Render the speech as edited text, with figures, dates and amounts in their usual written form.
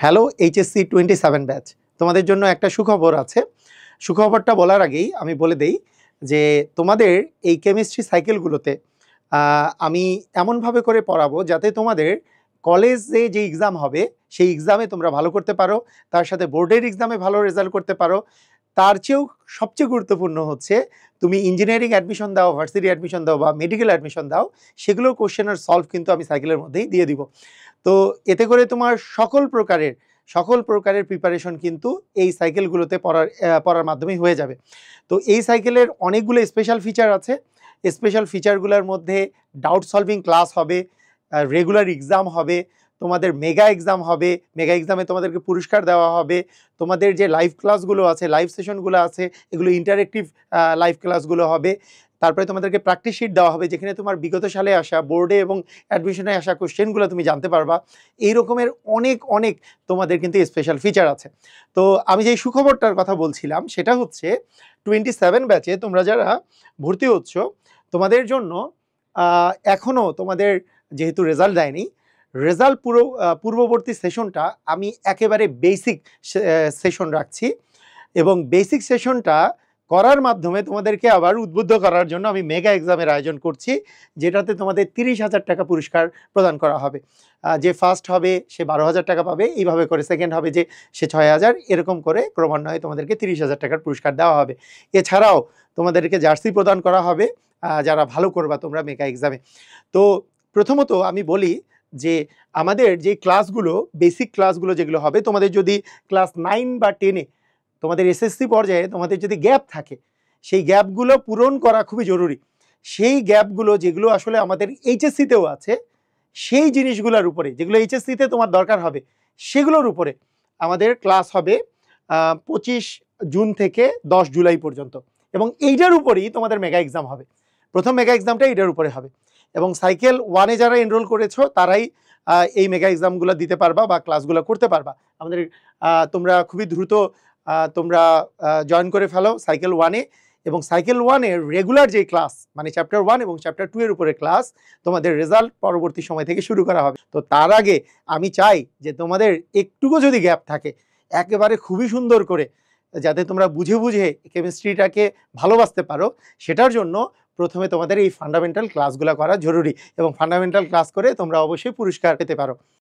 Hello HSC 27 batch, তোমাদের জন্য একটা সুখবর আছে। সুখবরটা বলার আগেই আমি বলে দেই যে তোমাদের এই কেমিস্ট্রি সাইকেলগুলোতে আমি এমনভাবে করে পড়াবো যাতে তোমাদের কলেজে যে এক্সাম হবে সেই এক্সামে তোমরা ভালো করতে পারো, তার সাথে বোর্ডের এক্সামে ভালো রেজাল্ট করতে পারো। তার চেয়েও সবচেয়ে গুরুত্বপূর্ণ হচ্ছে তুমি ইঞ্জিনিয়ারিং অ্যাডমিশন দাও, ভার্সিটি অ্যাডমিশন দাও বা মেডিকেল অ্যাডমিশন দাও, সেগুলোর কোশ্চেনের সলভ কিন্তু আমি সাইকেলের মধ্যেই দিয়ে দিব। তো এতে করে তোমার সকল প্রকারের প্রিপারেশন কিন্তু এই সাইকেলগুলোতে পড়ার মাধ্যমেই হয়ে যাবে। তো এই সাইকেলের অনেকগুলো স্পেশাল ফিচার আছে। স্পেশাল ফিচারগুলোর মধ্যে ডাউট সলভিং ক্লাস হবে, রেগুলার এক্সাম হবে, তোমাদের মেগা এক্সাম হবে, মেগা এক্সামে তোমাদেরকে পুরস্কার দেওয়া হবে, তোমাদের যে লাইভ ক্লাসগুলো আছে, লাইভ সেশনগুলো আছে, এগুলো ইন্টারেক্টিভ লাইভ ক্লাসগুলো হবে। তারপরে তোমাদেরকে প্র্যাকটিস শিট দেওয়া হবে যেখানে তোমার বিগত সালে আসা বোর্ডে এবং অ্যাডমিশনে আসা কোশ্চেনগুলো তুমি জানতে পারবা। এই রকমের অনেক অনেক তোমাদের কিন্তু স্পেশাল ফিচার আছে। তো আমি যেই সুখবরটার কথা বলছিলাম সেটা হচ্ছে 27 ব্যাচে তোমরা যারা ভর্তি হচ্ছ তোমাদের জন্য এখনও তোমাদের যেহেতু রেজাল্ট দেয়নি, রেজাল্ট পূর্ববর্তী সেশনটা আমি একেবারে বেসিক সেশন রাখছি এবং বেসিক সেশনটা করার মাধ্যমে তোমাদেরকে আবার উদ্বুদ্ধ করার জন্য আমি মেগা এক্সামের আয়োজন করছি, যেটাতে তোমাদের 30,000 টাকা পুরস্কার প্রদান করা হবে। যে ফার্স্ট হবে সে 12,000 টাকা পাবে, এইভাবে করে সেকেন্ড হবে যে সে 6,000, এরকম করে ক্রমান্বয়ে তোমাদেরকে 30,000 টাকার পুরস্কার দেওয়া হবে। এছাড়াও তোমাদেরকে জার্সি প্রদান করা হবে যারা ভালো করবা তোমরা মেগা এক্সামে। তো প্রথমত আমি বলি যে আমাদের যে ক্লাসগুলো, বেসিক ক্লাসগুলো যেগুলো হবে, তোমাদের যদি ক্লাস 9 বা 10-এ তোমাদের এসএসসি পর্যায়ে তোমাদের যদি গ্যাপ থাকে, সেই গ্যাপগুলো পূরণ করা খুবই জরুরি। সেই গ্যাপগুলো যেগুলো আসলে আমাদের এইচএসসিতেও আছে, সেই জিনিসগুলোর উপরে যেগুলো এইচএসসিতে তোমার দরকার হবে সেগুলোর উপরে আমাদের ক্লাস হবে 25 জুন থেকে 10 জুলাই পর্যন্ত, এবং এইটার উপরেই তোমাদের মেগা এক্সাম হবে। প্রথম মেগা এক্সামটা এইটার উপরে হবে, এবং সাইকেল 1-এ যারা এনরোল করেছো তারাই এই মেগা এক্সামগুলো দিতে পারবা বা ক্লাসগুলো করতে পারবা। আমাদের তোমরা খুবই দ্রুত তোমরা জয়েন করে ফেলো সাইকেল 1-এ, এবং সাইকেল 1-এর রেগুলার যে ক্লাস মানে চ্যাপ্টার 1 এবং চ্যাপ্টার 2 এর উপরে ক্লাস তোমাদের রেজাল্ট পরবর্তী সময় থেকে শুরু করা হবে। তো তার আগে আমি চাই যে তোমাদের একটুকু যদি গ্যাপ থাকে একেবারে খুবই সুন্দর করে যাতে তোমরা বুঝে বুঝে কেমিস্ট্রিটাকে ভালোবাসতে পারো, সেটার জন্য প্রথমে তোমাদের এই ফান্ডামেন্টাল ক্লাসগুলো করা জরুরি, এবং ফান্ডামেন্টাল ক্লাস করে তোমরা অবশ্যই পুরস্কার পেতে পারো।